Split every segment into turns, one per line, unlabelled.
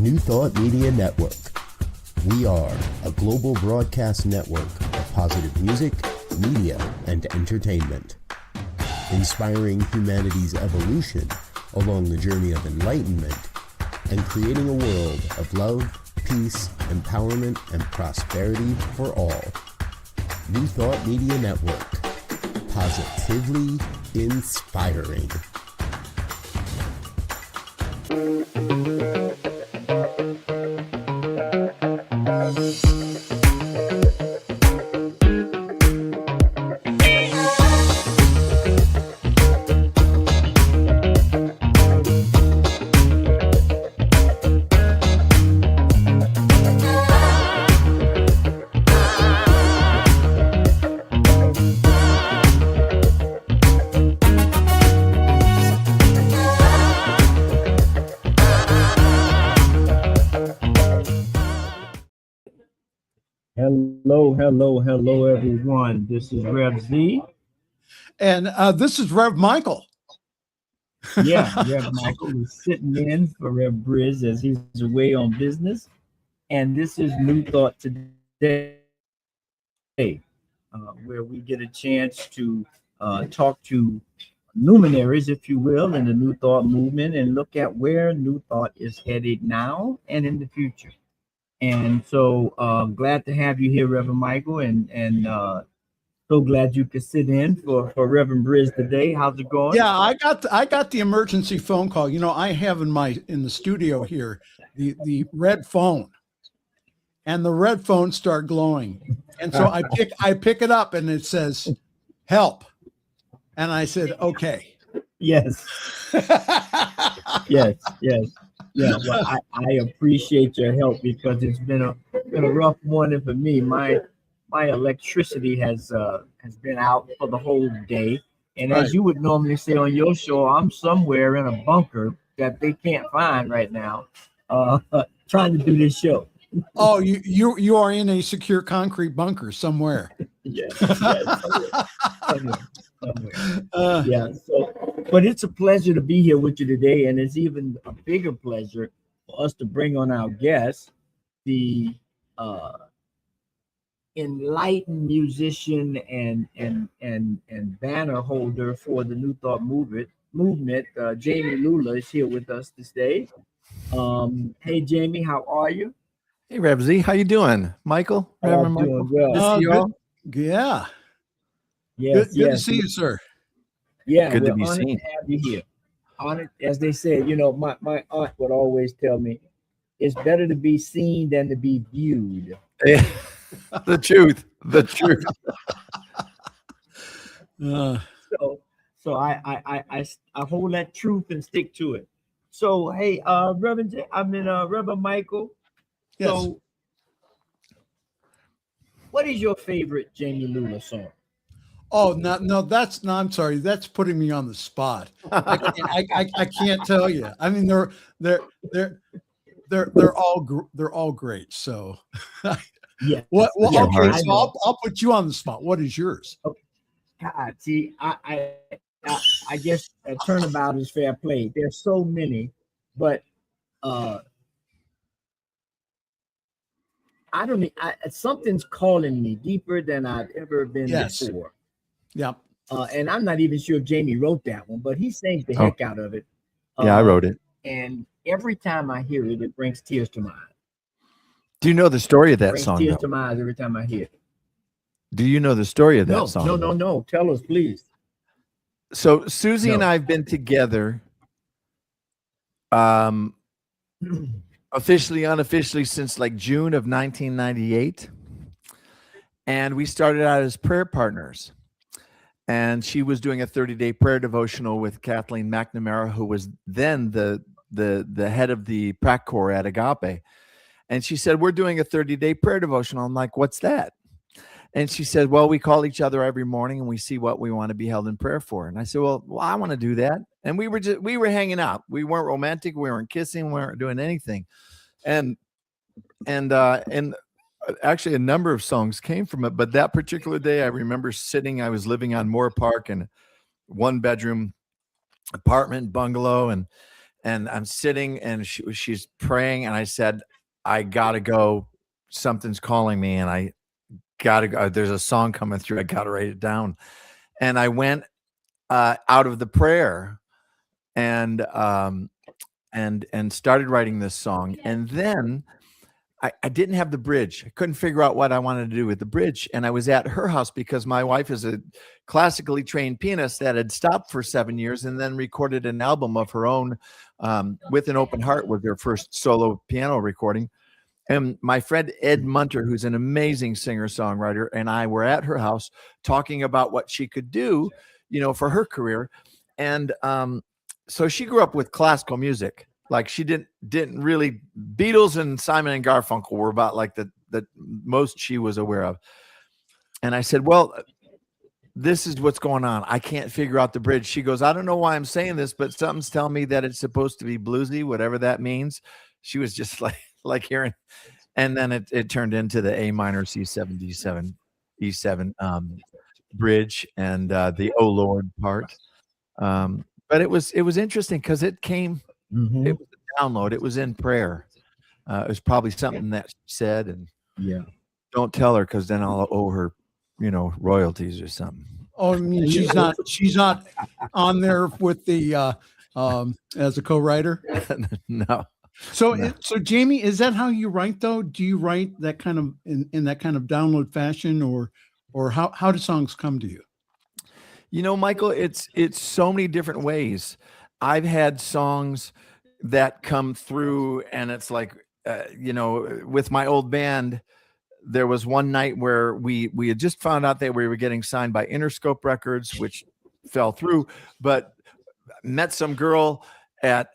New Thought Media Network. We are a global broadcast network of positive music, media, and entertainment, inspiring humanity's evolution along the journey of enlightenment and creating a world of love, peace, empowerment, and prosperity for all. New Thought Media Network. Positively inspiring.
Hello, everyone. This is Rev Z.
And this is Rev Michael.
Yeah, Rev Michael is sitting in for Rev Briz as he's away on business. And this is New Thought Today, where we get a chance to talk to luminaries, if you will, in the New Thought movement and look at where New Thought is headed now and in the future. And so glad to have you here, Reverend Michael, and so glad you could sit in for Reverend Briz today. How's it going?
Yeah, I got the emergency phone call. You know, I have in the studio here the red phone, and the red phone started glowing, and so I pick it up and it says help, and I said okay.
Yes. yes. Yeah, well, I appreciate your help because it's been a rough morning for me. My electricity has been out for the whole day, and
Right.
as you would normally say on your show, I'm somewhere in a bunker that they can't find right now, trying to do this show.
Oh, you are in a secure concrete bunker somewhere.
Yes, somewhere. Yeah. So, but it's a pleasure to be here with you today, and it's even a bigger pleasure for us to bring on our guest, the enlightened musician and banner holder for the New Thought movement. Jami Lula is here with us today. Hey, Jami, how are you?
Hey, Rev Z, how you doing, Michael?
I'm
Michael?
doing well.
Good to see you all.
Yeah.
Yes,
Good to see you, sir.
Yeah,
Good to
we're
be
honored
seen.
to have you here. Honored, as they said, you know, my aunt would always tell me, it's better to be seen than to be viewed.
The truth.
So I hold that truth and stick to it. So hey, Reverend Michael.
Yes.
So, what is your favorite Jami Lula song?
Oh no, I'm sorry, that's putting me on the spot. I can't tell you. I mean, they're all great. So,
Yeah.
Well,
Your
okay,
heart.
so I'll put you on the spot. What is yours?
God, see, I guess a turnabout is fair play. There's so many, but I don't need. Something's calling me deeper than I've ever been before.
Yeah.
And I'm not even sure if Jami wrote that one, but he sings the heck out of it.
Yeah, I wrote it.
And every time I hear it, it brings tears to my eyes.
Do you know the story of that
Brings
song?
tears
Though?
to my eyes every time I hear it.
Do you know the story of that song?
No. Tell us, please.
So Susie and I have been together, officially, unofficially, since like June of 1998, and we started out as prayer partners. And she was doing a 30-day prayer devotional with Kathleen McNamara, who was then the head of the prac corps at Agape. And she said, we're doing a 30-day prayer devotional. I'm like, what's that? And she said, well, we call each other every morning and we see what we want to be held in prayer for. And I said, well, I want to do that. And we were hanging out. We weren't romantic. We weren't kissing. We weren't doing anything. And actually a number of songs came from it. But that particular day, I remember I was living on Moore Park in a 1-bedroom apartment bungalow. And and I'm sitting, and she's praying, and I said, I gotta go. Something's calling me, and I gotta go. There's a song coming through. I gotta write it down. And I went out of the prayer and started writing this song. And then I didn't have the bridge. I couldn't figure out what I wanted to do with the bridge. And I was at her house because my wife is a classically trained pianist that had stopped for 7 years and then recorded an album of her own, With an Open Heart, was their first solo piano recording. And my friend Ed Munter, who's an amazing singer-songwriter, and I were at her house talking about what she could do, for her career. And so she grew up with classical music. Like, she didn't really, Beatles and Simon and Garfunkel were about like the most she was aware of. And I said, well, this is what's going on. I can't figure out the bridge. She goes, I don't know why I'm saying this, but something's telling me that it's supposed to be bluesy, whatever that means. She was just like hearing, and then it turned into the A minor C7 D7 E7 bridge and the Oh Lord part. But it was interesting because it came.
Mm-hmm.
It was a download. It was in prayer. It was probably something that she said, and don't tell her because then I'll owe her, royalties or something.
Oh, I mean, she's not on there with the as a co-writer.
No.
So Jami, is that how you write though? Do you write that kind of in that kind of download fashion, or how do songs come to you?
Michael, it's so many different ways. I've had songs that come through, and it's like, with my old band, there was one night where we had just found out that we were getting signed by Interscope Records, which fell through, but met some girl at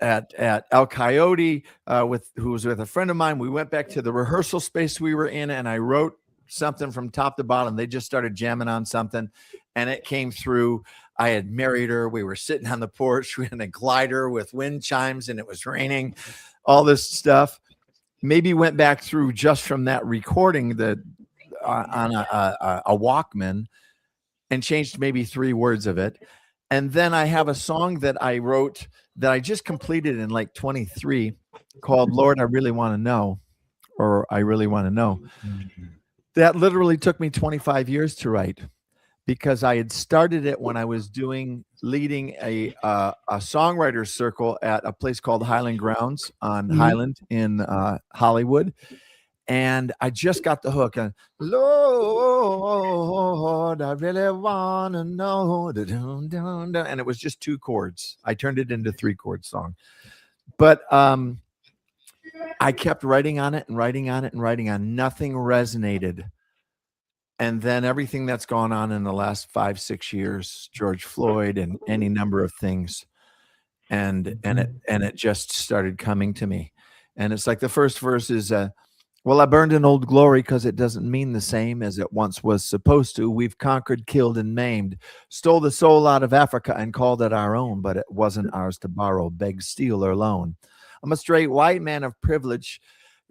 El Coyote who was with a friend of mine. We went back to the rehearsal space we were in, and I wrote something from top to bottom. They just started jamming on something, and it came through. I had married her. We were sitting on the porch. We had a glider with wind chimes, and it was raining. All this stuff. Maybe went back through just from that recording on a Walkman, and changed maybe 3 words of it. And then I have a song that I wrote that I just completed in like 23 called Lord, I Really Want to Know, or I Really Want to Know. That literally took me 25 years to write, because I had started it when I was leading a songwriters circle at a place called Highland Grounds on Highland in Hollywood. And I just got the hook, and Lord, I really want to know. And it was just 2 chords. I turned it into 3-chord song. But I kept writing on it and writing on it and writing on. Nothing resonated. And then everything that's gone on in the last 5-6 years, George Floyd and any number of things, and it just started coming to me. And it's like the first verse is, well, I burned an old glory because it doesn't mean the same as it once was supposed to. We've conquered, killed, and maimed, stole the soul out of Africa and called it our own, but it wasn't ours to borrow, beg, steal, or loan. I'm a straight white man of privilege,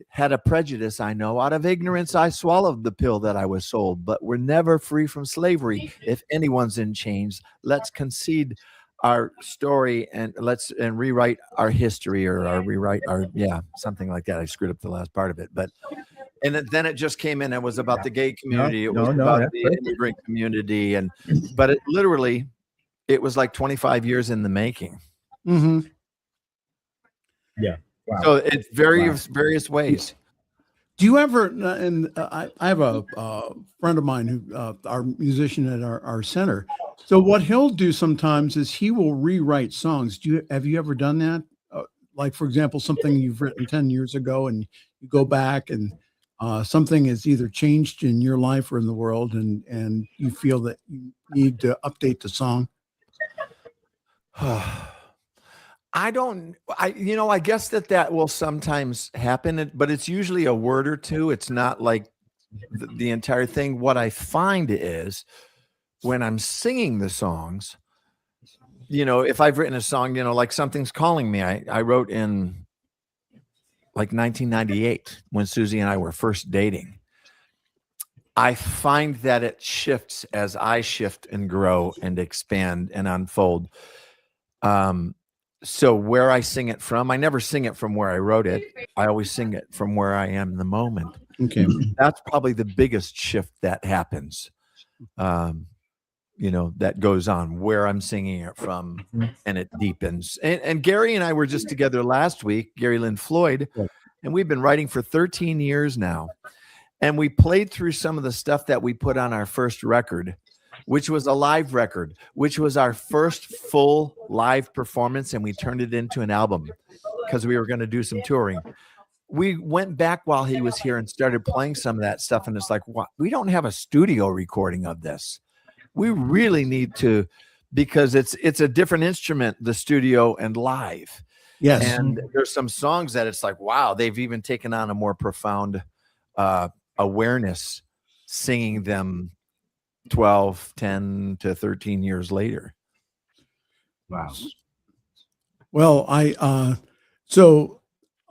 had a prejudice, I know. Out of ignorance, I swallowed the pill that I was sold, but we're never free from slavery. If anyone's in chains, let's concede our story and rewrite our history, or rewrite our, something like that. I screwed up the last part of it, but, then it just came in. It was about the gay community. It was about the immigrant community. But it literally, it was like 25 years in the making.
Mm-hmm.
Yeah. Wow.
So it's various ways.
Do you ever, and I have a friend of mine who, our musician at our center. So what he'll do sometimes is he will rewrite songs. Have you ever done that? Like, for example, something you've written 10 years ago, and you go back and something has either changed in your life or in the world, and you feel that you need to update the song?
I guess that will sometimes happen, but it's usually a word or two. It's not like the entire thing. What I find is when I'm singing the songs, if I've written a song, like Something's Calling Me, I wrote in like 1998 when Susie and I were first dating. I find that it shifts as I shift and grow and expand and unfold. So where I sing it from, I never sing it from where I wrote it. I always sing it from where I am in the moment.
Okay.
That's probably the biggest shift that happens. That goes on where I'm singing it from, and it deepens. And Gary and I were just together last week, Gary Lynn Floyd, and we've been writing for 13 years now. And we played through some of the stuff that we put on our first record, which was a live record, which was our first full live performance. And we turned it into an album because we were going to do some touring. We went back while he was here and started playing some of that stuff. And it's like, what? We don't have a studio recording of this. We really need to, because it's a different instrument, the studio and live.
Yes.
And there's some songs that it's like, wow, they've even taken on a more profound awareness singing them 12, 10 to 13 years later.
Wow.
Well, and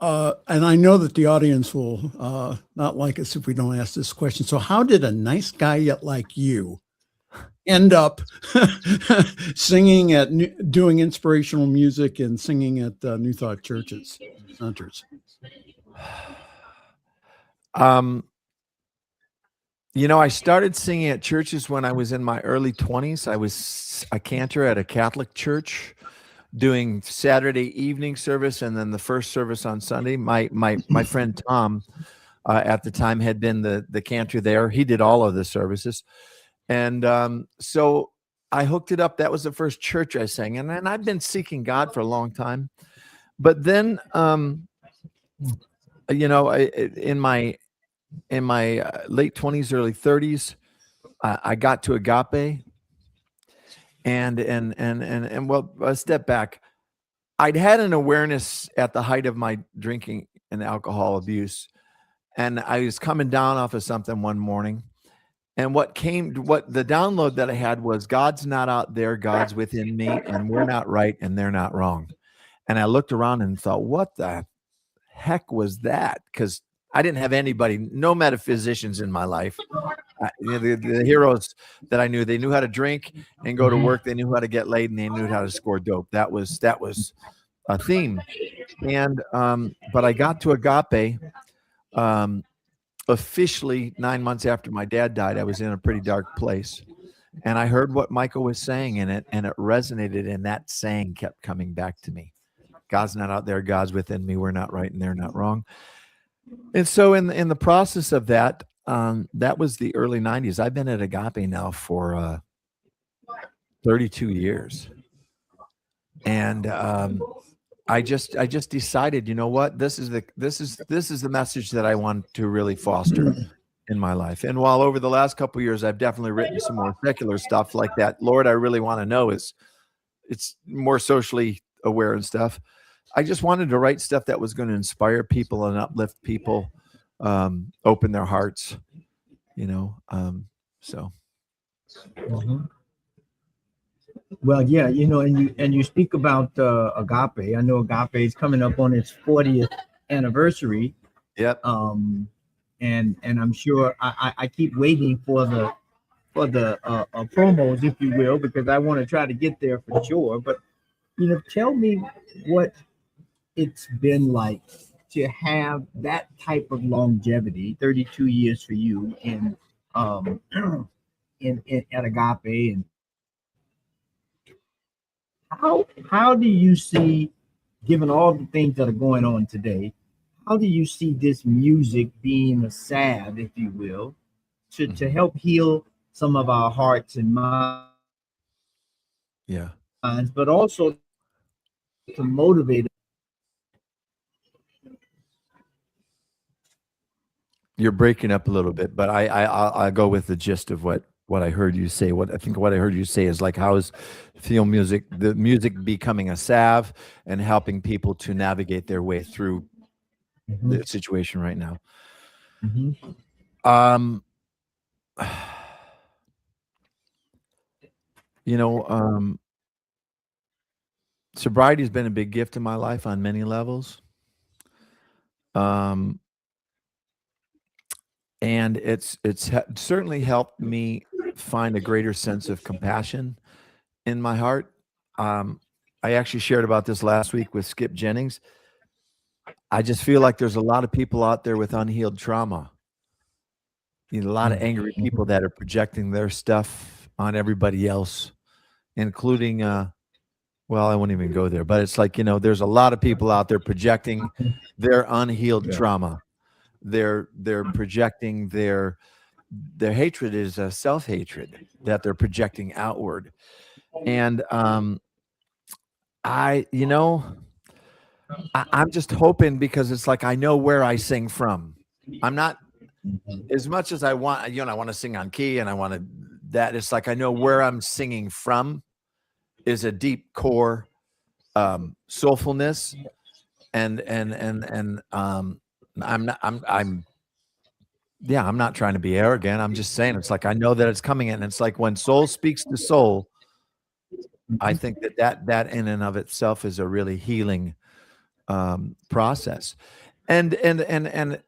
I know that the audience will not like us if we don't ask this question. So how did a nice guy like you end up singing doing inspirational music and singing at New Thought churches, centers?
I started singing at churches when I was in my early 20s. I was a cantor at a Catholic church doing Saturday evening service and then the first service on Sunday. My friend Tom at the time had been the cantor there. He did all of the services. And so I hooked it up. That was the first church I sang in. And I've been seeking God for a long time. But then, in my late 20s, early 30s, I got to Agape. And well, a step back. I'd had an awareness at the height of my drinking and alcohol abuse. And I was coming down off of something one morning. And what the download that I had was, God's not out there, God's within me, and we're not right and they're not wrong. And I looked around and thought, what the heck was that? Because I didn't have anybody, no metaphysicians in my life. The heroes that I knew, they knew how to drink and go to work. They knew how to get laid and they knew how to score dope. That was a theme. And, but I got to Agape, officially 9 months after my dad died. I was in a pretty dark place, and I heard what Michael was saying in it, and it resonated, and that saying kept coming back to me. God's not out there, God's within me, we're not right and they're not wrong. And so in the process of that, that was the early 90s. I've been at Agape now for 32 years. And I just decided, you know what, this is the message that I want to really foster in my life. And while over the last couple of years, I've definitely written some more secular stuff like that, Lord, I really want to know it's more socially aware and stuff. I just wanted to write stuff that was going to inspire people and uplift people, open their hearts, so.
Mm-hmm. Well, yeah, and you speak about Agape. I know Agape is coming up on its 40th anniversary.
Yep.
And I'm sure I keep waiting for the promos, if you will, because I want to try to get there for sure. But tell me what it's been like to have that type of longevity, 32 years for you in at Agape, and how do you see, given all the things that are going on today, how do you see this music being a salve, if you will, to help heal some of our hearts and minds, but also to motivate?
You're breaking up a little bit, but I'll go with the gist of what I heard you say. What I heard you say is like, how is the music becoming a salve and helping people to navigate their way through the situation right now. Sobriety has been a big gift in my life on many levels. And it's certainly helped me find a greater sense of compassion in my heart. I I actually shared about this last week with Skip Jennings. I just feel like there's a lot of people out there with unhealed trauma. A lot of angry people that are projecting their stuff on everybody else, including, well, I won't even go there, but it's like, there's a lot of people out there projecting their unhealed trauma. They're projecting their hatred is a self-hatred that they're projecting outward. And I'm just hoping, because it's like, I know where I sing from. I'm not, as much as I want, I want to sing on key and I want to, that it's like, I know where I'm singing from is a deep core soulfulness. And I'm not trying to be arrogant. I'm just saying, it's like, I know that it's coming in. It's like when soul speaks to soul, I think that in and of itself is a really healing process. And I've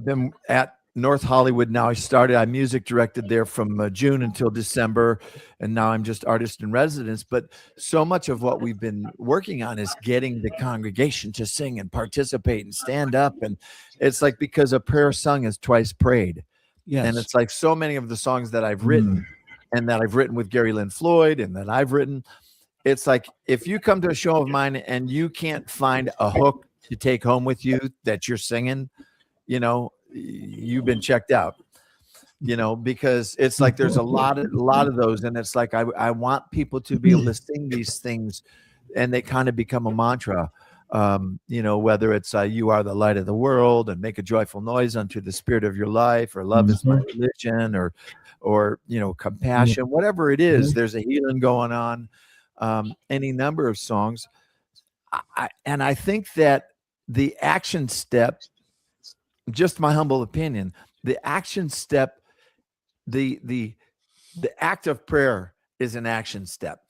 been at North Hollywood now. I music directed there from June until December, and now I'm just artist in residence. But so much of what we've been working on is getting the congregation to sing and participate and stand up. And it's like, because a prayer sung is twice prayed. Yes. And it's like so many of the songs that I've written and that I've written with Gary Lynn Floyd and that I've written, it's like, if you come to a show of mine and you can't find a hook to take home with you that you're singing, you've been checked out, because it's like, there's a lot of those. And it's like, I want people to be able to sing these things, and they kind of become a mantra, whether it's you are the light of the world, and make a joyful noise unto the spirit of your life, or love is my religion, or compassion, whatever it is, there's a healing going on, any number of songs. I think that the action step, just my humble opinion, the action step, the act of prayer is an action step,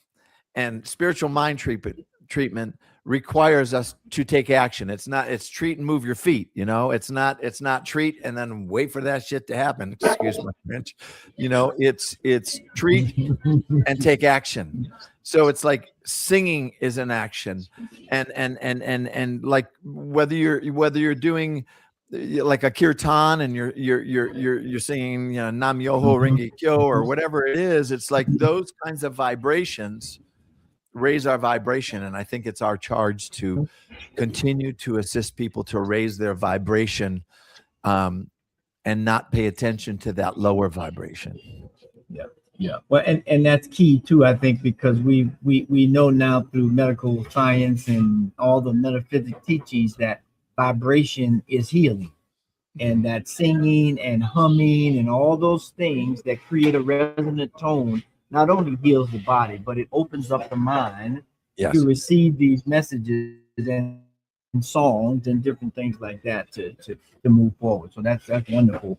and spiritual mind treatment requires us to take action. It's treat and move your feet. It's not treat and then wait for that shit to happen. Excuse my French. It's treat and take action. So it's like singing is an action, and like whether you're doing like a kirtan and you're singing Nam Yoho Ringi Kyo or whatever it is, it's like those kinds of vibrations raise our vibration. And I think it's our charge to continue to assist people to raise their vibration, and not pay attention to that lower vibration.
Yeah. Well, and that's key too, I think, because we know now through medical science and all the metaphysics teachings that vibration is healing, and that singing and humming and all those things that create a resonant tone not only heals the body, but it opens up the mind to receive these messages and songs and different things like that to move forward. So that's wonderful.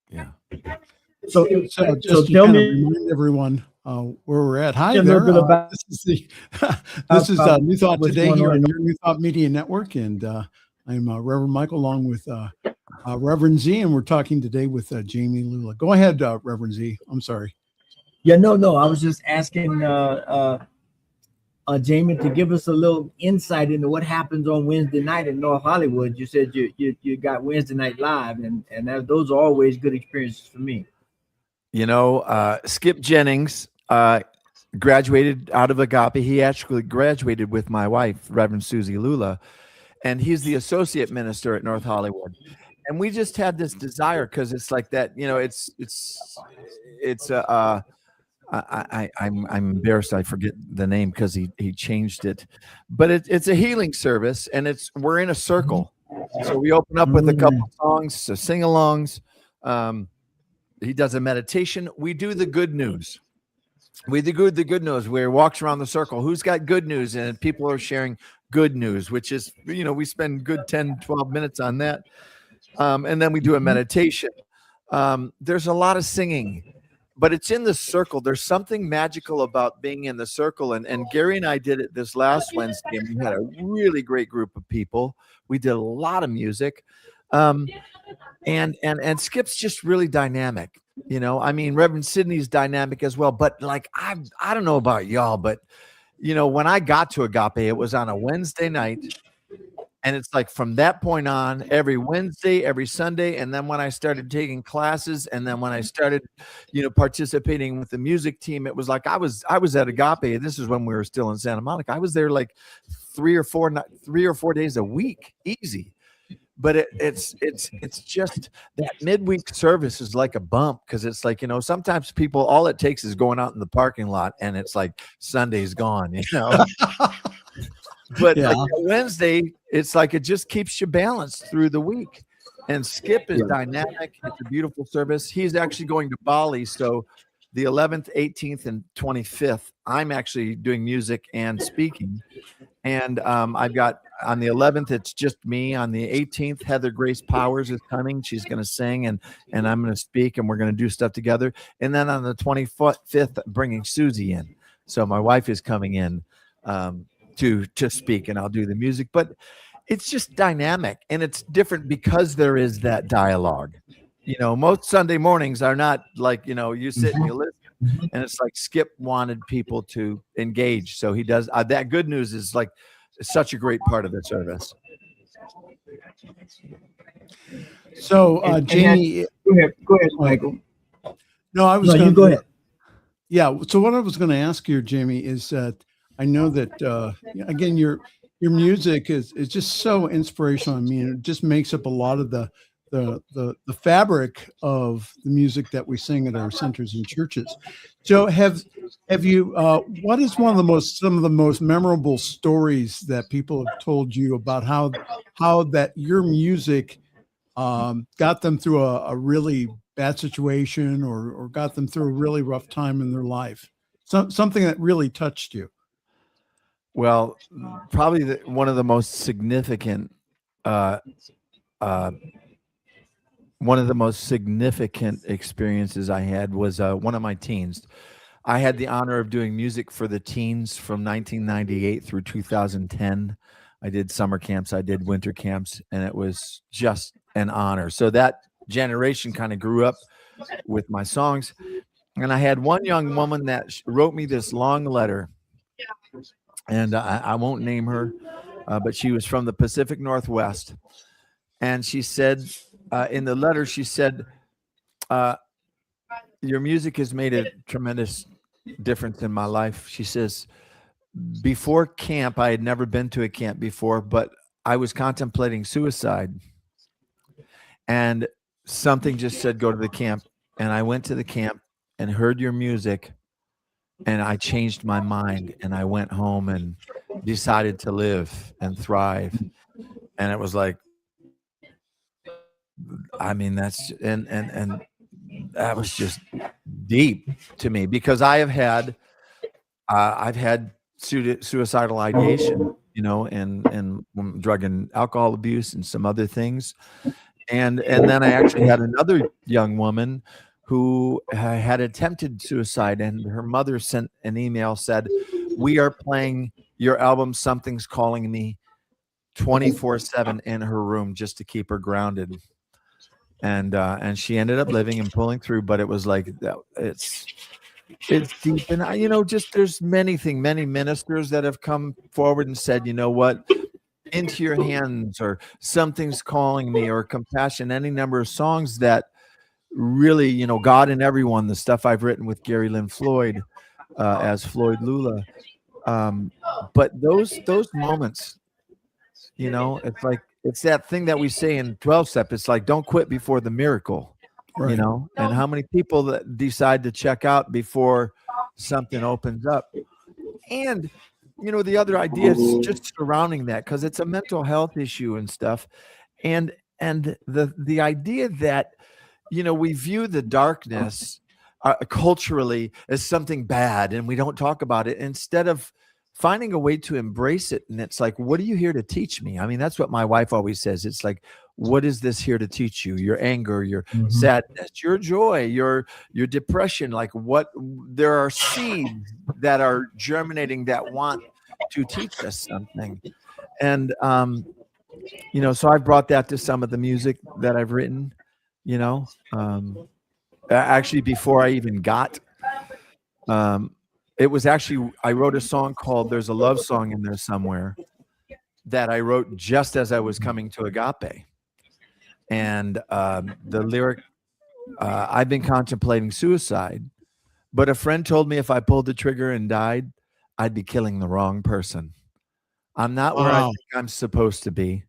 Yeah.
So just tell me, remind everyone where we're at. Hi there. This is New Thought Today here on your New Thought Media Network, and I'm Reverend Michael, along with Reverend Z, and we're talking today with Jami Lula. Go ahead, Reverend Z. I'm sorry.
Yeah, no. I was just asking Jami to give us a little insight into what happens on Wednesday night in North Hollywood. You said you got Wednesday Night Live, and those are always good experiences for me.
Skip Jennings graduated out of Agape. He actually graduated with my wife, Reverend Susie Lula, and he's the associate minister at North Hollywood. And we just had this desire, because it's like that, I'm embarrassed I forget the name because he changed it, but it's a healing service, and we're in a circle. So we open up with a couple songs, so sing-alongs. He does a meditation. We do the good news. We do the good news where he walks around the circle. Who's got good news? And people are sharing good news, which is, we spend good 10, 12 minutes on that. And then we do a meditation. There's a lot of singing, but it's in the circle. There's something magical about being in the circle. And Gary and I did it this last Wednesday, and we had a really great group of people. We did a lot of music. And Skip's just really dynamic, Reverend Sidney's dynamic as well. But like, I don't know about y'all, but when I got to Agape, it was on a Wednesday night. And it's like from that point on, every Wednesday, every Sunday. And then when I started taking classes, and then when I started, participating with the music team, it was like I was at Agape. This is when we were still in Santa Monica. I was there like 3 or 4 days a week, easy. But it's just that midweek service is like a bump, because it's like, sometimes people, all it takes is going out in the parking lot and it's like Sunday's gone, But
Yeah.
like Wednesday, it's like it just keeps you balanced through the week. And Skip is dynamic. It's a beautiful service. He's actually going to Bali. So the 11th, 18th, and 25th, I'm actually doing music and speaking. And I've got on the 11th, it's just me. On the 18th, Heather Grace Powers is coming. She's going to sing and I'm going to speak, and we're going to do stuff together. And then on the 25th, bringing Susie in. So my wife is coming in to speak, and I'll do the music. But it's just dynamic, and it's different because there is that dialogue. Most Sunday mornings are not like, you sit and you listen, and it's like Skip wanted people to engage. So he does that. Good news is like such a great part of the service.
So, Jami,
go ahead, Michael.
no, I was
No,
going
you go ahead.
Yeah. So what I was going to ask you, Jami, is that I know that, again, your music is just so inspirational. I mean, it just makes up a lot of the fabric of the music that we sing at our centers and churches. So have you, what is some of the most memorable stories that people have told you about how that your music got them through a really bad situation or got them through a really rough time in their life? Something that really touched you.
Well, probably one of the most significant experiences I had was one of my teens. I had the honor of doing music for the teens from 1998 through 2010. I did summer camps, I did winter camps, and it was just an honor. So that generation kind of grew up with my songs. And I had one young woman that wrote me this long letter. And I won't name her, but she was from the Pacific Northwest. And she said, in the letter, she said, your music has made a tremendous difference in my life. She says, before camp, I had never been to a camp before, but I was contemplating suicide. And something just said, go to the camp. And I went to the camp and heard your music. And I changed my mind, and I went home and decided to live and thrive. And it was like, I mean, that's and that was just deep to me, because I've had suicidal ideation, and drug and alcohol abuse and some other things. And then I actually had another young woman who had attempted suicide, and her mother sent an email, said, we are playing your album, Something's Calling Me, 24/7 in her room just to keep her grounded. And she ended up living and pulling through, but it was like, it's deep. And just there's many ministers that have come forward and said, you know what, Into Your Hands, or Something's Calling Me, or Compassion, any number of songs that really, God in Everyone, the stuff I've written with Gary Lynn Floyd as Floyd Lula. But those moments, it's like, it's that thing that we say in 12-step. It's like, don't quit before the miracle,
Right.
And how many people that decide to check out before something opens up. And, the other ideas just surrounding that, because it's a mental health issue and stuff. And the idea that, we view the darkness culturally as something bad, and we don't talk about it, instead of finding a way to embrace it. And it's like, what are you here to teach me? I mean, that's what my wife always says. It's like, what is this here to teach you? Your anger, your sadness, your joy, your depression. Like, what, there are seeds that are germinating that want to teach us something. And, so I've brought that to some of the music that I've written, actually before I even got It was actually, I wrote a song called There's a Love Song in There Somewhere that I wrote just as I was coming to Agape. And the lyric, I've been contemplating suicide, but a friend told me if I pulled the trigger and died, I'd be killing the wrong person. I'm not where I
Wow.
think I'm supposed to be.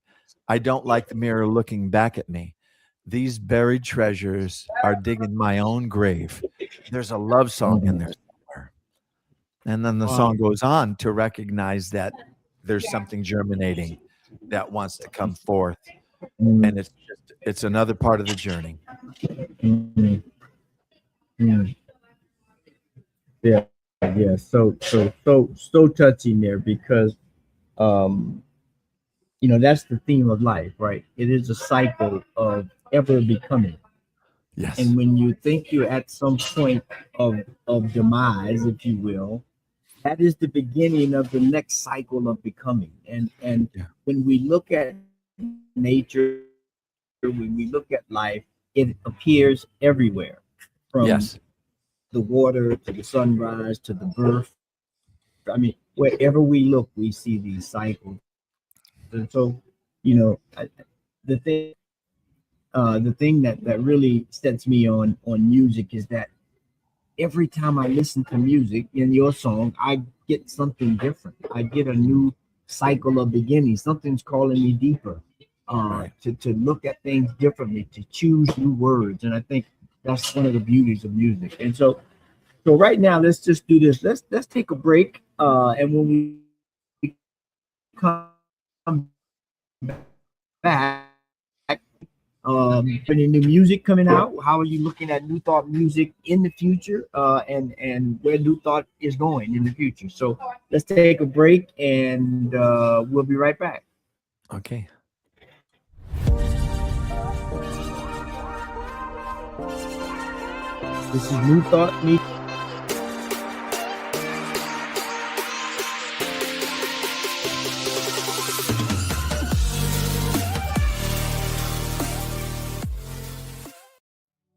I don't like the mirror looking back at me. These buried treasures are digging my own grave. There's a love song in there somewhere. And then the
Wow.
song goes on to recognize that there's something germinating that wants to come forth. And it's another part of the journey.
Mhm. Mhm. Yeah, yeah. So touching there because that's the theme of life, right? It is a cycle of ever becoming.
Yes.
And when you think you're at some point of demise, if you will, that is the beginning of the next cycle of becoming. And
Yeah.
when we look at nature, when we look at life, it appears everywhere, from
Yes.
the water to the sunrise to the birth. I mean, wherever we look, we see these cycles. And so, the thing, that really sets me on music is that every time I listen to music in your song, I get something different. I get a new cycle of beginning. Something's calling me deeper,
Right.
to look at things differently, to choose new words. And I think that's one of the beauties of music. And so right now, let's just do this. Let's take a break. And when we come back, any new music coming out? How are you looking at New Thought music in the future? And where New Thought is going in the future? So let's take a break, and we'll be right back.
Okay.
This is New Thought Media.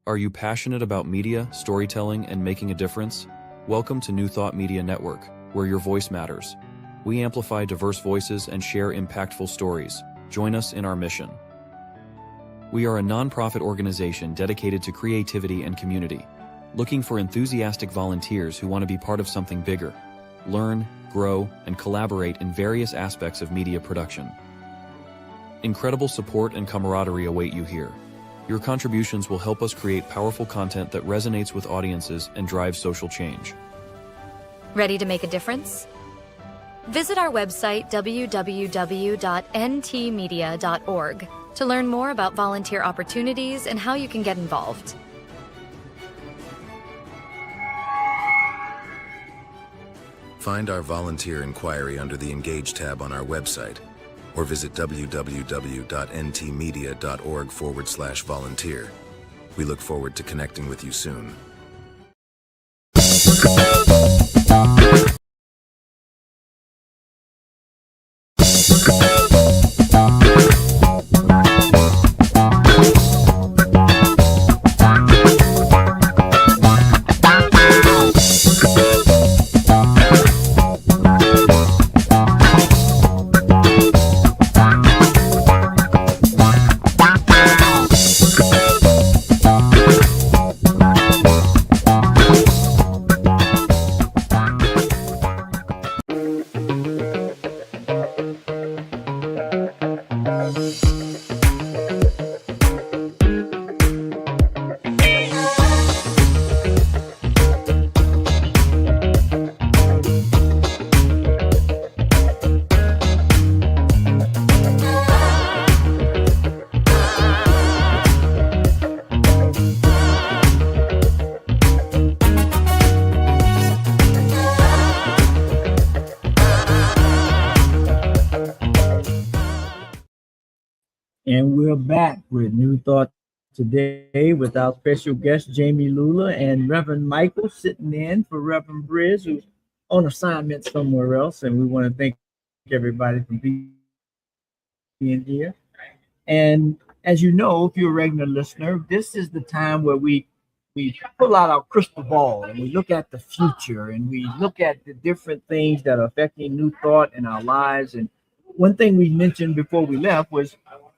Are you passionate about media, storytelling, and making a difference? Welcome to New Thought Media Network, where your voice matters. We amplify diverse voices and share impactful stories. Join us in our mission. We are a nonprofit organization dedicated to creativity and community, looking for enthusiastic volunteers who want to be part of something bigger. Learn, grow, and collaborate in various aspects of media production. Incredible support and camaraderie await you here. Your contributions will help us create powerful content that resonates with audiences and drives social change.
Ready to make a difference? Visit our website www.ntmedia.org to learn more about volunteer opportunities and how you can get involved.
Find our volunteer inquiry under the Engage tab on our website, or visit www.ntmedia.org/volunteer. We look forward to connecting with you soon.
And we're back with New Thought today with our special guest, Jami Lula, and Reverend Michael sitting in for Reverend Briz, who's on assignment somewhere else. And we want to thank everybody for being here. And as you know, if you're a regular listener, this is the time where we we pull out our crystal ball and we look at the future and we look at the different things that are affecting New Thought in our lives. And one thing we mentioned before we left was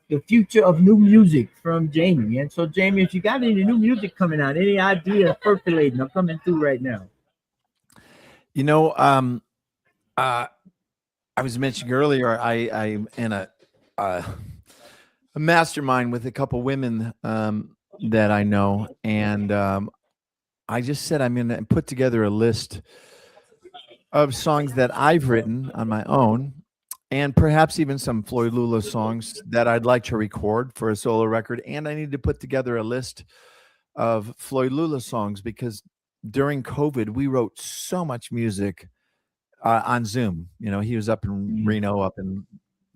the future of new music from Jamie. And so, Jamie, if you got any new music coming out, any ideas percolating or coming through right now?
You know, I was mentioning earlier, I'm in a mastermind with a couple women that I know, and I just said I'm going to put together a list of songs that I've written on my own, and perhaps even some Floyd Lula songs that I'd like to record for a solo record. And I need to put together a list of Floyd Lula songs because during COVID, we wrote so much music on Zoom. You know, he was up in Reno, up in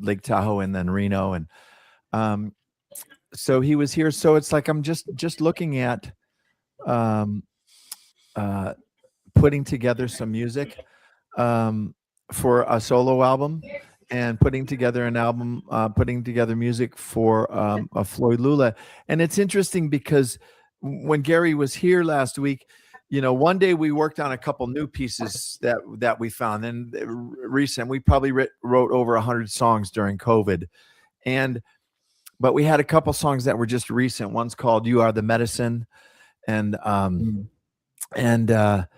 Lake Tahoe, and then Reno, and so he was here. So it's like I'm just looking at putting together some music for a solo album, and putting together an album, putting together music for a Floyd Lula. And it's interesting because when Gary was here last week, you know, one day we worked on a couple new pieces that we found, and recent. We probably wrote over 100 songs during COVID, but we had a couple songs that were just recent. One's called "You Are the Medicine," and then the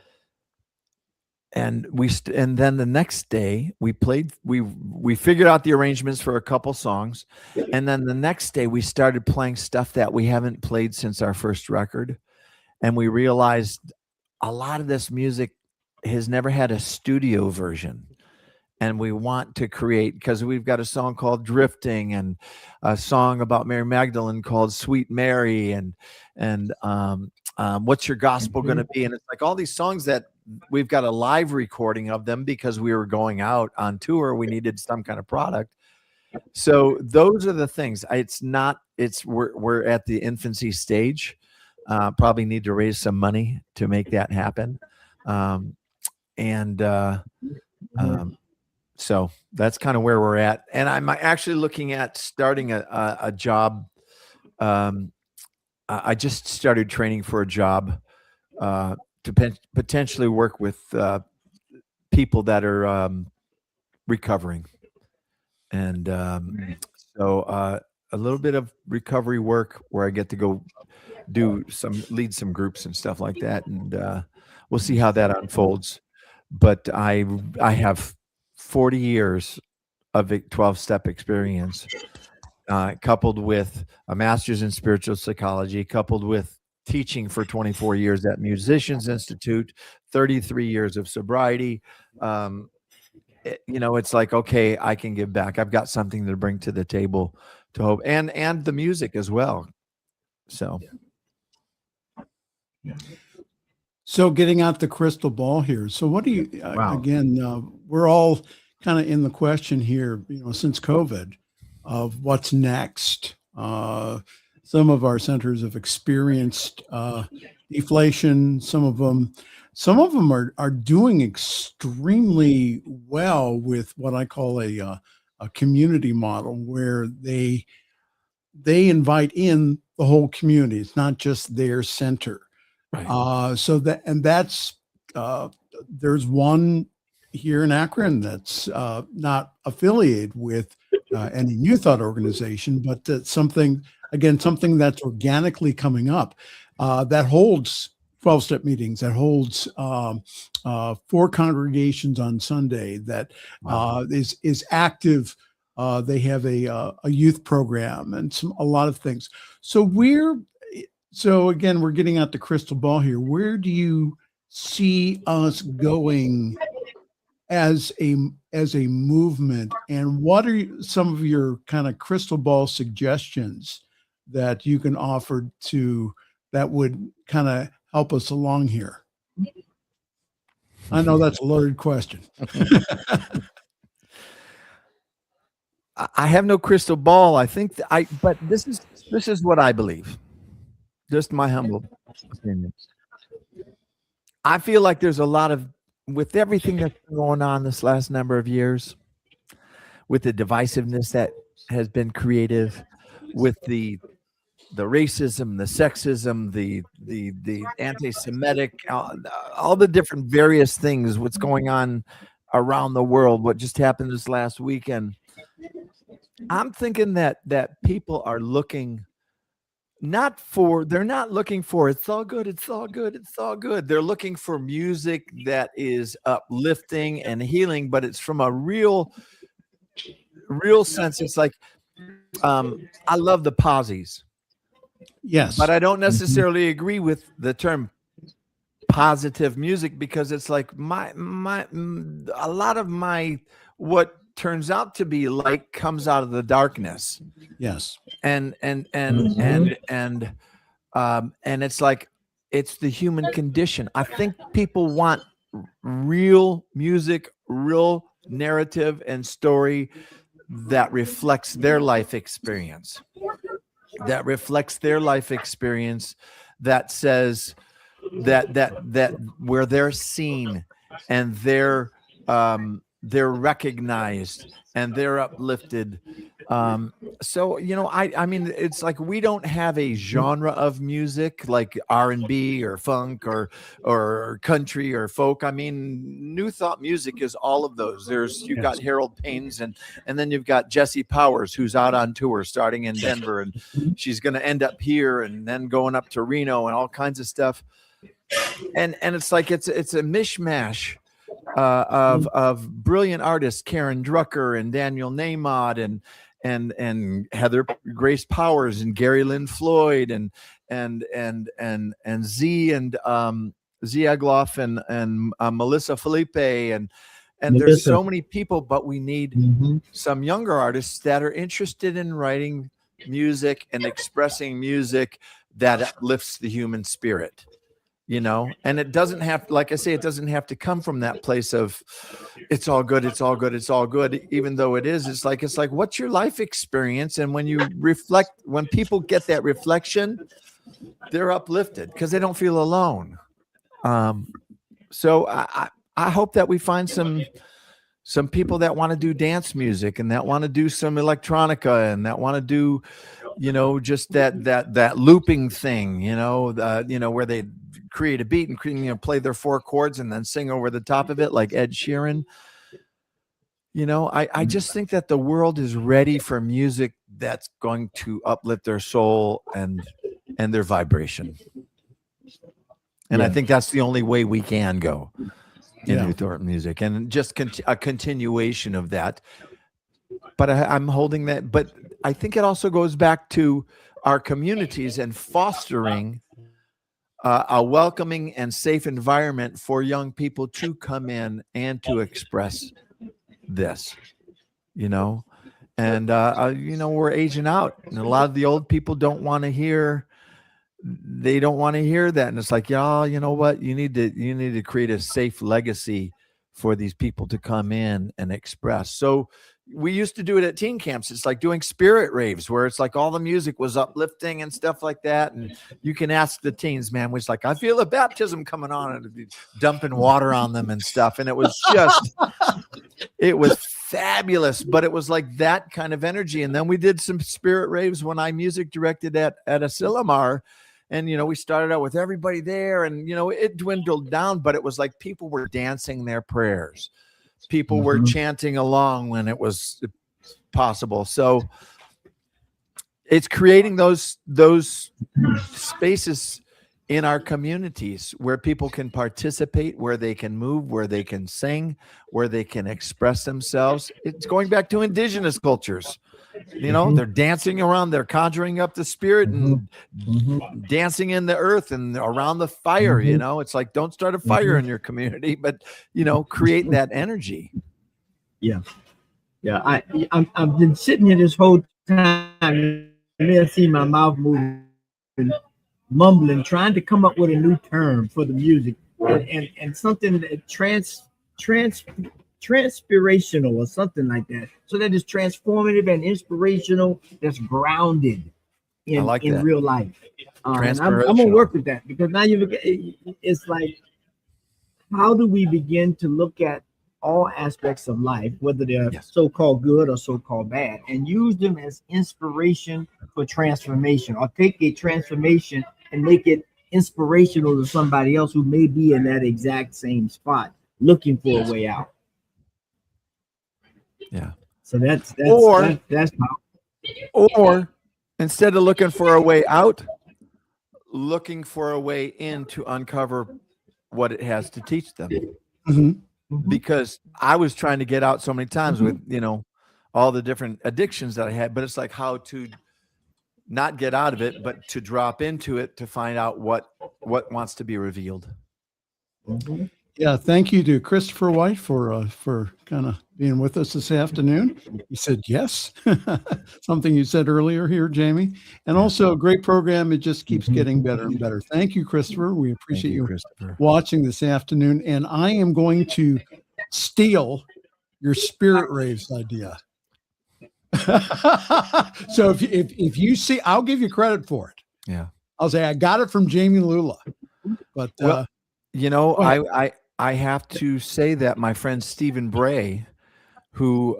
next day we played. We figured out the arrangements for a couple songs, and then the next day we started playing stuff that we haven't played since our first record, and we realized a lot of this music has never had a studio version, and we want to create, because we've got a song called "Drifting" and a song about Mary Magdalene called "Sweet Mary," and "What's Your Gospel Gonna Be?" And it's like all these songs that we've got a live recording of them because we were going out on tour. We needed some kind of product. So those are the things. We're at the infancy stage. Probably need to raise some money to make that happen. So that's kind of where we're at. And I'm actually looking at starting a job. I just started training for a job to potentially work with people that are recovering. And so a little bit of recovery work where I get to go lead some groups and stuff like that, and we'll see how that unfolds. But I have 40 years of 12-step experience, coupled with a master's in spiritual psychology, coupled with teaching for 24 years at Musicians Institute, 33 years of sobriety. It's like, okay, I can give back. I've got something to bring to the table to hope, and the music as well.
So getting out the crystal ball here. So what do you, again, we're all kind of in the question here, since COVID, of what's next. Some of our centers have experienced deflation. Some of them are doing extremely well with what I call a community model, where they invite in the whole community. It's not just their center. Right. There's one here in Akron that's not affiliated with any New Thought organization, but that's something that's organically coming up, that holds 12-step meetings, that holds 4 congregations on Sunday, that is active. They have a youth program and a lot of things. So again, we're getting out the crystal ball here. Where do you see us going as a movement, and what are some of your kind of crystal ball suggestions that you can offer that would kind of help us along here? I know that's a loaded question.
I have no crystal ball. I think but this is what I believe. Just my humble opinion. I feel like there's a lot of, with everything that's been going on this last number of years, with the divisiveness that has been creative, with the racism, the sexism, the anti-Semitic, all the different various things, what's going on around the world, what just happened this last weekend. I'm thinking that people are looking they're not looking for it's all good, it's all good, it's all good. They're looking for music that is uplifting and healing, but it's from a real sense. It's like, I love the posies.
Yes.
But I don't necessarily agree with the term positive music, because it's like a lot of my what turns out to be light comes out of the darkness.
Yes.
And it's like, it's the human condition. I think people want real music, real narrative and story that reflects their life experience. That says that where they're seen and they're recognized and they're uplifted. So, I mean, it's like, we don't have a genre of music like R&B or funk or country or folk. I mean, New Thought music is all of those. You've got Harold Paynes and then you've got Jesse Powers, who's out on tour starting in Denver, and she's going to end up here and then going up to Reno and all kinds of stuff. And it's like, it's a mishmash of brilliant artists, Karen Drucker and Daniel Nahmod and Heather Grace Powers and Gary Lynn Floyd and Z and Z Egloff and Melissa Felipe and there's so many people, but we need some younger artists that are interested in writing music and expressing music that uplifts the human spirit. And it doesn't have, like I say, it doesn't have to come from that place of it's all good, it's all good, it's all good, even though it is. It's like, what's your life experience? And when you reflect, when people get that reflection, they're uplifted because they don't feel alone. So I hope that we find some people that want to do dance music and that want to do some electronica and that want to do, just that looping thing, where they create a beat and play their 4 chords and then sing over the top of it like Ed Sheeran. I just think that the world is ready for music that's going to uplift their soul and their vibration. And I think that's the only way we can go in New Thought music, and just a continuation of that. But I'm holding that. But I think it also goes back to our communities and fostering a welcoming and safe environment for young people to come in and to express this, and we're aging out, and a lot of the old people don't want to hear that. And it's like, you know what? You need to create a safe legacy for these people to come in and express. So we used to do it at teen camps. It's like doing spirit raves where it's like all the music was uplifting and stuff like that. And you can ask the teens, man, was like, I feel a baptism coming on, and dumping water on them and stuff. And it was just, it was fabulous, but it was like that kind of energy. And then we did some spirit raves when I music directed at Asilomar. And, we started out with everybody there and, it dwindled down, but it was like people were dancing their prayers. People were chanting along when it was possible. So it's creating those spaces in our communities where people can participate, where they can move, where they can sing, where they can express themselves. It's going back to indigenous cultures. They're dancing around, they're conjuring up the spirit and dancing in the earth and around the fire. It's like, don't start a fire in your community, but create that energy.
I've been sitting here this whole time. You may have seen my mouth moving, mumbling, trying to come up with a new term for the music and something that transpirational or something like that, so that is transformative and inspirational, that's grounded in real life. And I'm gonna work with that, because now you look at it, it's like, how do we begin to look at all aspects of life, whether they're
Yes.
so-called good or so-called bad, and use them as inspiration for transformation, or take a transformation and make it inspirational to somebody else who may be in that exact same spot looking for a way out.
Yeah.
So that's
Or-
that's how.
Or instead of looking for a way out, looking for a way in to uncover what it has to teach them.
Mhm.
Because I was trying to get out so many times with, all the different addictions that I had, but it's like how to not get out of it, but to drop into it to find out what wants to be revealed.
Mhm.
Yeah, thank you to Christopher White for kind of being with us this afternoon. He said yes, something you said earlier here, Jamie, and also a great program. It just keeps getting better and better. Thank you, Christopher. We appreciate you
Christopher.
watching this afternoon, and I am going to steal your spirit raves idea. So if you see, I'll give you credit for it.
Yeah.
I'll say I got it from Jami Lula, but
Well,
go ahead.
I have to say that my friend Stephen Bray, who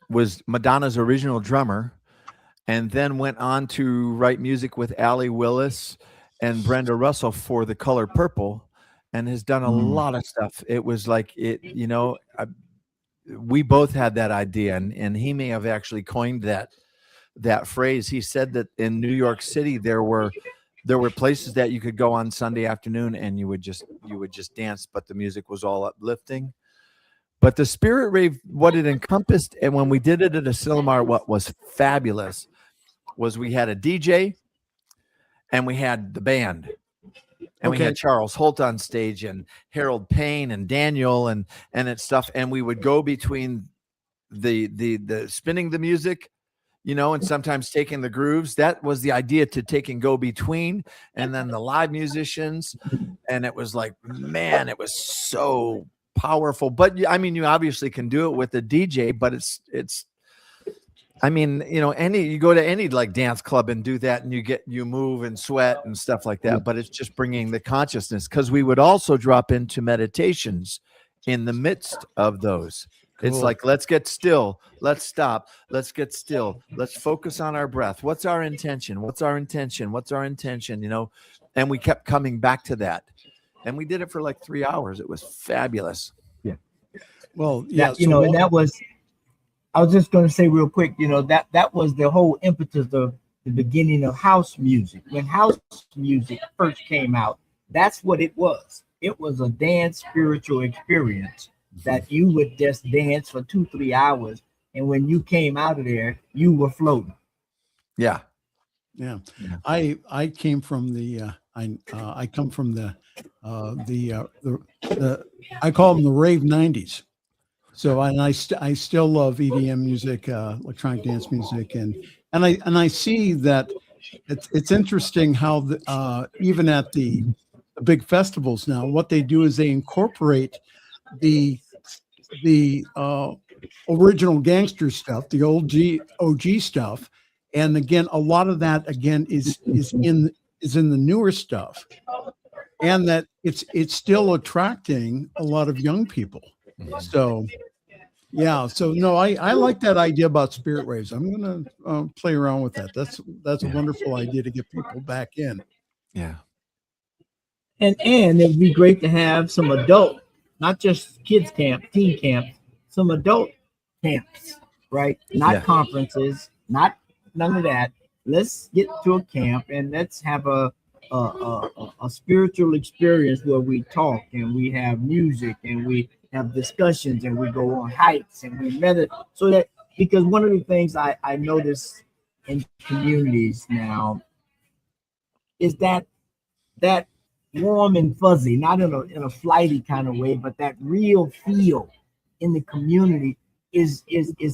was Madonna's original drummer, and then went on to write music with Allie Willis and Brenda Russell for The Color Purple, and has done a lot of stuff. It was like we both had that idea, and he may have actually coined that phrase. He said that in New York City there were places that you could go on Sunday afternoon and you would just dance, but the music was all uplifting. But the spirit rave, what it encompassed, and when we did it at Asilomar, what was fabulous was we had a DJ and we had the band. And we had Charles Holt on stage and Harold Payne and Daniel and stuff. And we would go between the spinning the music, and sometimes taking the grooves. That was the idea, to take and go between, and then the live musicians. And it was like, man, it was so powerful. But I mean, you obviously can do it with a DJ, but it's I mean, you go to any like dance club and do that, and you move and sweat and stuff like that. But it's just bringing the consciousness, because we would also drop into meditations in the midst of those. Cool. It's like, let's get still, let's stop, let's get still, let's focus on our breath. What's our intention? What's our intention? What's our intention? And we kept coming back to that, and we did it for like 3 hours. It was fabulous.
Yeah.
Well, yeah.
And that was. I was just going to say real quick, that was the whole impetus of the beginning of house music. When house music first came out, that's what it was. It was a dance spiritual experience that you would just dance for 2-3 hours. And when you came out of there, you were floating.
Yeah. I came from the I come from the I call them the rave 90s. So I still love EDM music, electronic dance music, and I see that it's interesting how even at the big festivals now, what they do is they incorporate the original gangster stuff, the OG stuff, and again, a lot of that again is in the newer stuff, and that it's still attracting a lot of young people. So, yeah. So no, I like that idea about spirit waves. I'm going to play around with that. That's a wonderful idea to get people back in.
Yeah.
And it would be great to have some adult, not just kids camp, teen camp, some adult camps, right? Not conferences, none of that. Let's get to a camp and let's have a spiritual experience where we talk and we have music and we have discussions and we go on hikes and we meditate. So that, because one of the things I notice in communities now is that warm and fuzzy, not in a flighty kind of way, but that real feel in the community is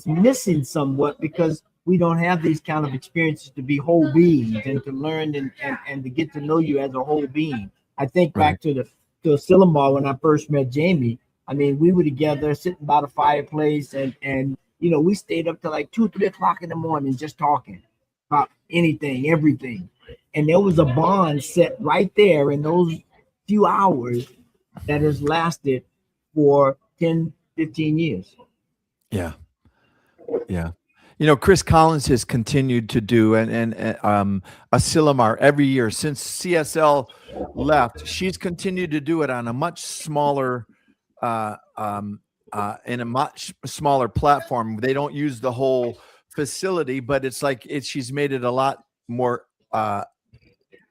missing somewhat, because we don't have these kind of experiences to be whole beings and to learn and to get to know you as a whole being. I think back to Asilomar when I first met Jami. I mean, we were together sitting by the fireplace and we stayed up till like 2-3 o'clock in the morning just talking about anything, everything. And there was a bond set right there in those few hours that has lasted for 10, 15 years.
Yeah. Yeah. You know, Chris Collins has continued to do a Asilomar every year since CSL left. She's continued to do it on a much smaller, in a much smaller platform. They don't use the whole facility, but it's like she's made it a lot more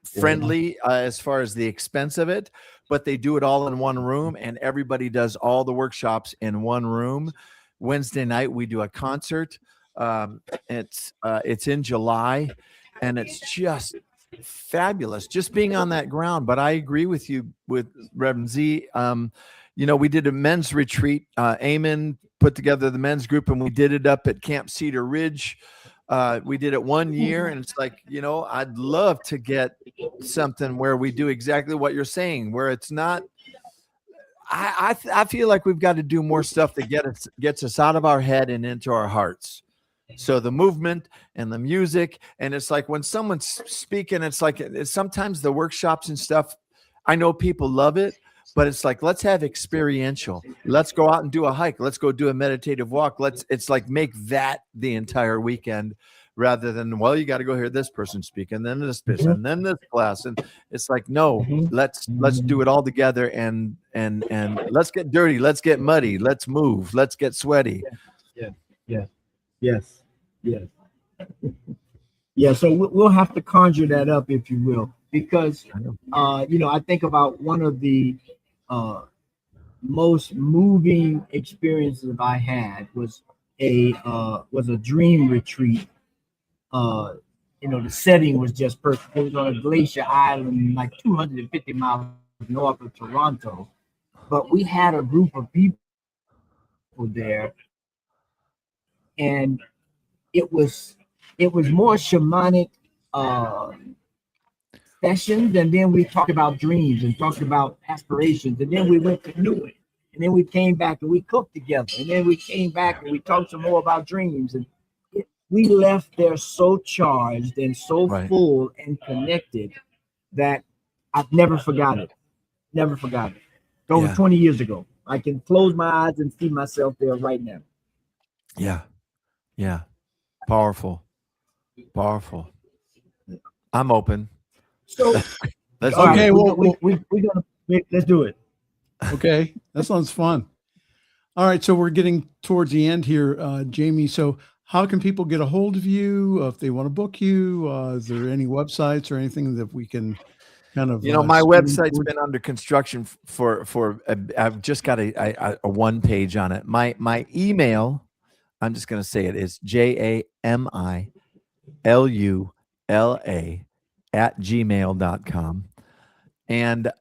friendly as far as the expense of it. But they do it all in one room, and everybody does all the workshops in one room. Wednesday night we do a concert. It's in July, and it's just fabulous just being on that ground. But I agree with you with Reverend Z. You know, we did a men's retreat. Eamon put together the men's group, and we did it up at Camp Cedar Ridge. We did it 1 year, and it's like, you know, I'd love to get something where we do exactly what you're saying, where it's not. I feel like we've got to do more stuff that gets us out of our head and into our hearts. So the movement and the music, and it's like when someone's speaking, it's like sometimes the workshops and stuff, I know people love it, but it's like, let's have experiential. Let's go out and do a hike. Let's go do a meditative walk. It's like make that the entire weekend rather than, well, you got to go hear this person speak and then this person and then this class. And it's like, no, let's do it all together and let's get dirty. Let's get muddy. Let's move. Let's get sweaty.
Yes. Yeah. So we'll have to conjure that up, if you will, because, I think about one of the most moving experiences I had was a dream retreat. The setting was just perfect. It was on a glacier island, like 250 miles north of Toronto. But we had a group of people there, and it was more shamanic sessions, and then we talked about dreams and talked about aspirations, and then we went canoeing, and then we came back and we cooked together, and then we came back and we talked some more about dreams, and we left there so charged and so full and connected that I've never forgot it. Never forgot it. Over 20 years ago. I can close my eyes and see myself there right now.
Yeah. Powerful. I'm open.
So
let's
okay.
Let's do it.
Okay, that sounds fun. All right, so we're getting towards the end here, Jami. So, how can people get a hold of you if they want to book you? Is there any websites or anything that we can kind of?
My website's been under construction for. I've just got a one page on it. My email, I'm just going to say it, is jamilula@gmail.com. And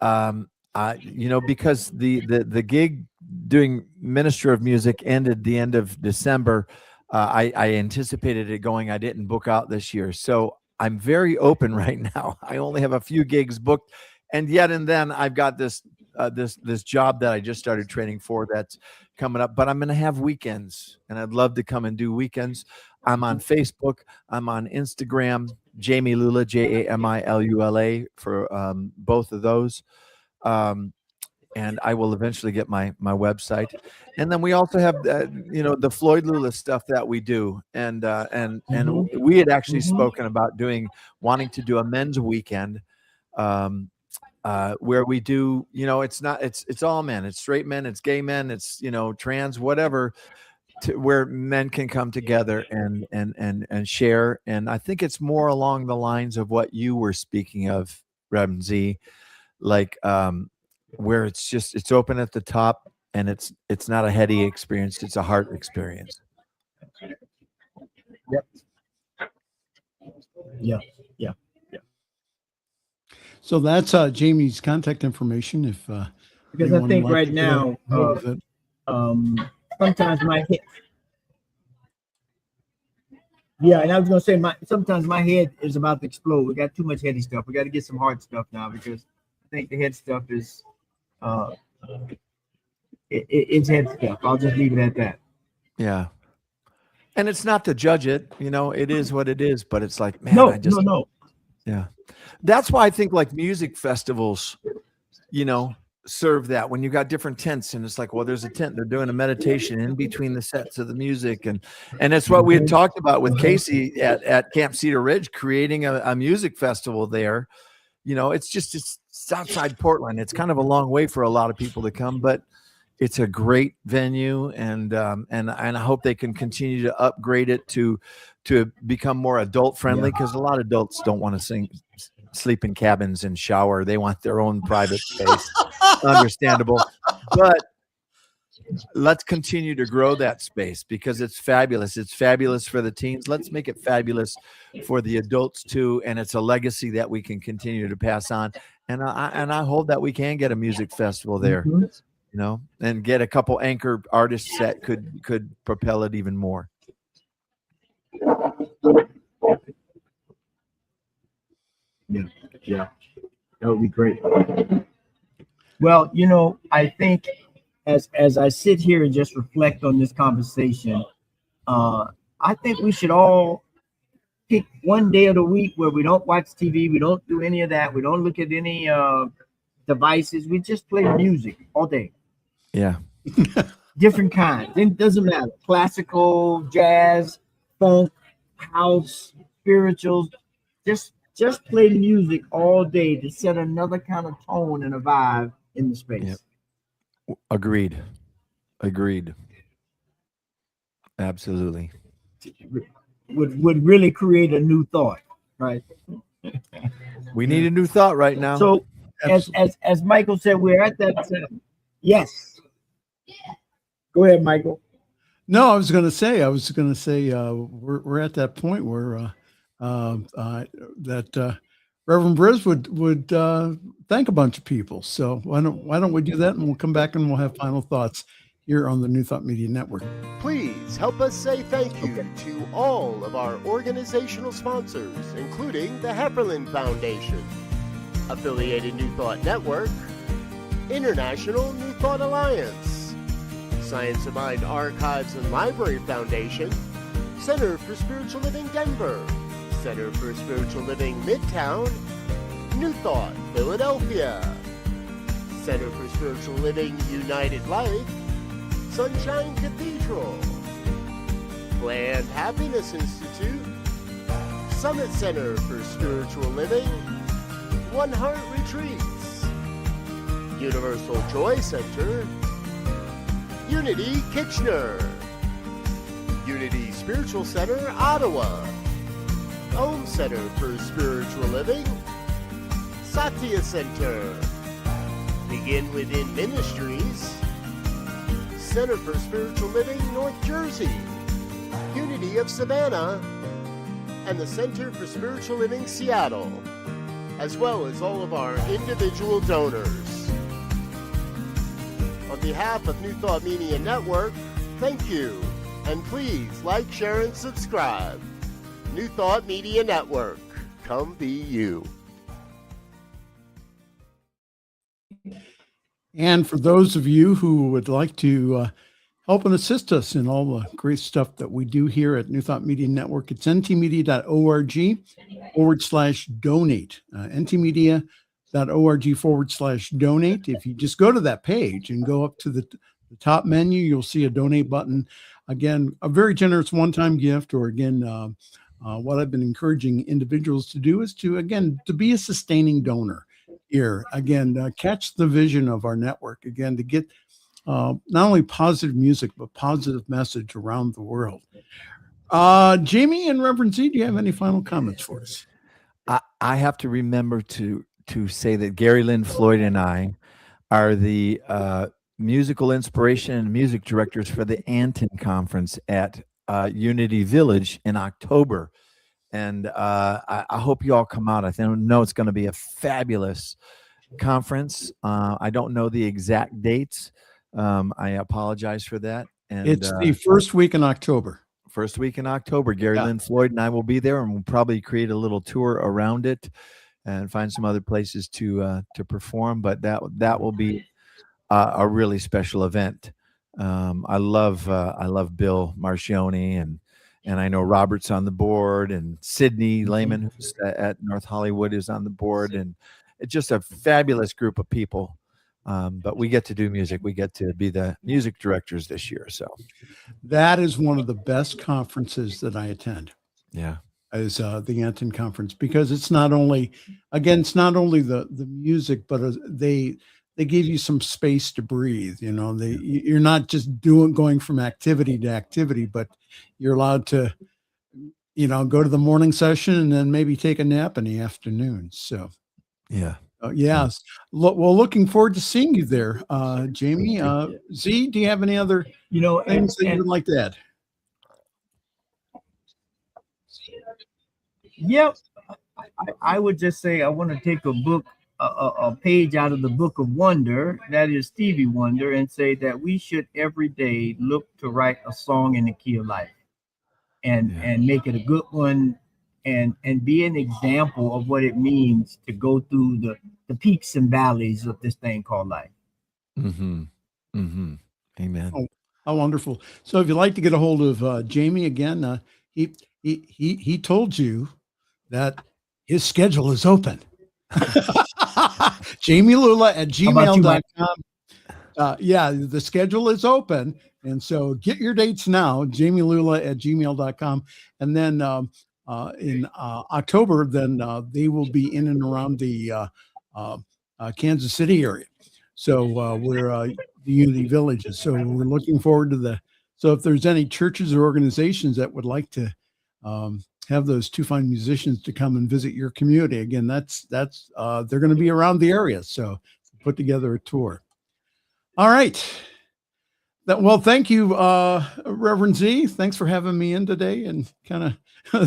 because the gig doing Minister of Music ended the end of December, I anticipated it going. I didn't book out this year, so I'm very open right now. I only have a few gigs booked, and then I've got this job that I just started training for that's coming up. But I'm going to have weekends, and I'd love to come and do weekends. I'm on Facebook. I'm on Instagram. Jami Lula, JAMILULA for both of those. And I will eventually get my website. And then we also have the Floyd Lula stuff that we do. And we had actually spoken about wanting to do a men's weekend where we do, it's all men, it's straight men, it's gay men, it's trans, whatever, where men can come together and share. And I think it's more along the lines of what you were speaking of, Reverend Z, like where it's open at the top, and it's not a heady experience, it's a heart experience.
Yeah.
So that's Jami's contact information.
Because I think right now, sometimes my head. Yeah, and I was gonna say sometimes my head is about to explode. We got too much heady stuff. We got to get some hard stuff now, because I think the head stuff is it's head stuff. I'll just leave it at that.
Yeah. And it's not to judge it, it is what it is, but it's like, man,
no.
Yeah. That's why I think like music festivals, serve that when you got different tents, and it's like, well, there's a tent, they're doing a meditation in between the sets of the music, and it's what we had talked about with Casey at Camp Cedar Ridge, creating a music festival there. It's outside Portland. It's kind of a long way for a lot of people to come, but it's a great venue, and I hope they can continue to upgrade it to become more adult friendly, because a lot of adults don't want to sleep in cabins and shower. They want their own private space. Understandable, but let's continue to grow that space, because it's fabulous. It's fabulous for the teens. Let's make it fabulous for the adults too, and it's a legacy that we can continue to pass on. And I hope that we can get a music festival there, and get a couple anchor artists that could propel it even more.
Yeah, that would be great. Well, I think as I sit here and just reflect on this conversation, I think we should all pick one day of the week where we don't watch TV, we don't do any of that, we don't look at any devices, we just play music all day.
Yeah.
Different kinds. It doesn't matter. Classical, jazz, funk, house, spirituals. Just play music all day to set another kind of tone and a vibe in the space.
Yep. Agreed. Absolutely.
Would really create a new thought, right?
We need a new thought right now.
So as Michael said, we're at that. Yes. Go ahead, Michael.
No, I was going to say we're at that point where that Reverend Briz would thank a bunch of people. So why don't we do that, and we'll come back and we'll have final thoughts here on the New Thought Media Network.
Please help us say thank you to all of our organizational sponsors, including the Hefferland Foundation, Affiliated New Thought Network, International New Thought Alliance, Science of Mind Archives and Library Foundation, Center for Spiritual Living Denver, Center for Spiritual Living Midtown, New Thought Philadelphia, Center for Spiritual Living United Life, Sunshine Cathedral, Planned Happiness Institute, Summit Center for Spiritual Living, One Heart Retreats, Universal Joy Center, Unity Kitchener, Unity Spiritual Center Ottawa, Home Center for Spiritual Living, Satya Center, Begin Within Ministries, Center for Spiritual Living North Jersey, Unity of Savannah, and the Center for Spiritual Living Seattle, as well as all of our individual donors. On behalf of New Thought Media Network, thank you, and please like, share, and subscribe. New Thought Media Network, come be you.
And for those of you who would like to help and assist us in all the great stuff that we do here at New Thought Media Network, it's ntmedia.org/donate. ntmedia.org/donate. If you just go to that page and go up to the top menu, you'll see a donate button. Again, a very generous one-time gift, or again, what I've been encouraging individuals to do is to be a sustaining donor here. Again, catch the vision of our network, again, to get not only positive music, but positive message around the world. Jami and Reverend Z, do you have any final comments for us?
I have to remember to say that Gary Lynn Floyd and I are the musical inspiration and music directors for the Anton Conference at Unity Village in October. And I hope you all come out. I know it's going to be a fabulous conference. I don't know the exact dates. I apologize for that. And
it's the first week in October.
First week in October. Gary Lynn Floyd and I will be there, and we'll probably create a little tour around it and find some other places to perform. But that will be a really special event. I love Bill Marcioni, and I know Robert's on the board, and Sydney Lehman, who's at North Hollywood, is on the board, and it's just a fabulous group of people But we get to do music. We get to be the music directors this year. So
That is one of the best conferences that I attend.
yeah.
Is the Anton conference, because it's not only, again, it's not only the music, but they give you some space to breathe. You're not just going from activity to activity, but you're allowed to, go to the morning session and then maybe take a nap in the afternoon. So
Yeah.
yes, looking forward to seeing you there, Jami. Z, do you have any other things that you would like to add?
Yep. I would just say I want to take a page out of the book of Wonder, that is Stevie Wonder, and say that we should every day look to write a song in the key of life, and make it a good one, and be an example of what it means to go through the peaks and valleys of this thing called life.
Mm-hmm. Mm-hmm. Amen.
Oh, how wonderful! So, if you'd like to get a hold of Jami again, he told you that his schedule is open. Jami Lula at gmail.com. Yeah, the schedule is open. And so get your dates now, Jami Lula at gmail.com. And then in October, then they will be in and around the Kansas City area. So we're the Unity Villages. So we're looking forward to so if there's any churches or organizations that would like to have those two fine musicians to come and visit your community, again, that's they're going to be around the area. So put together a tour. All right. Well, thank you, Reverend Z. Thanks for having me in today and kind of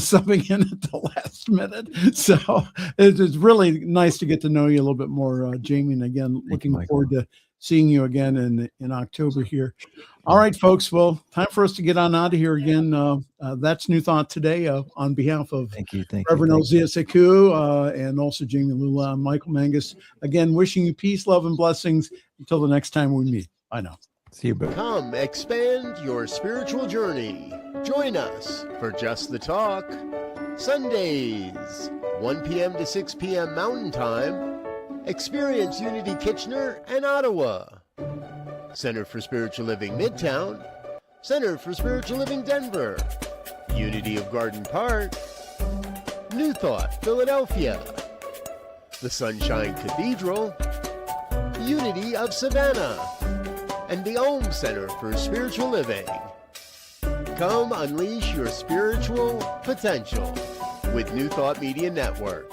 subbing in at the last minute. So it's really nice to get to know you a little bit more, Jami. And again, looking forward to seeing you again in October here. All right, folks. Well, time for us to get on out of here again. That's New Thought today. On behalf of Reverend Elzia Sekou and also Jami Lula, I'm Michael Mangus. Again, wishing you peace, love, and blessings until the next time we meet. Bye now.
See you, bro.
Come expand your spiritual journey. Join us for Just the Talk. Sundays, 1 p.m. to 6 p.m. Mountain Time. Experience Unity Kitchener and Ottawa. Center for Spiritual Living Midtown. Center for Spiritual Living Denver. Unity of Garden Park. New Thought Philadelphia. The Sunshine Cathedral. Unity of Savannah. And the Ohm Center for Spiritual Living. Come unleash your spiritual potential with New Thought Media Network.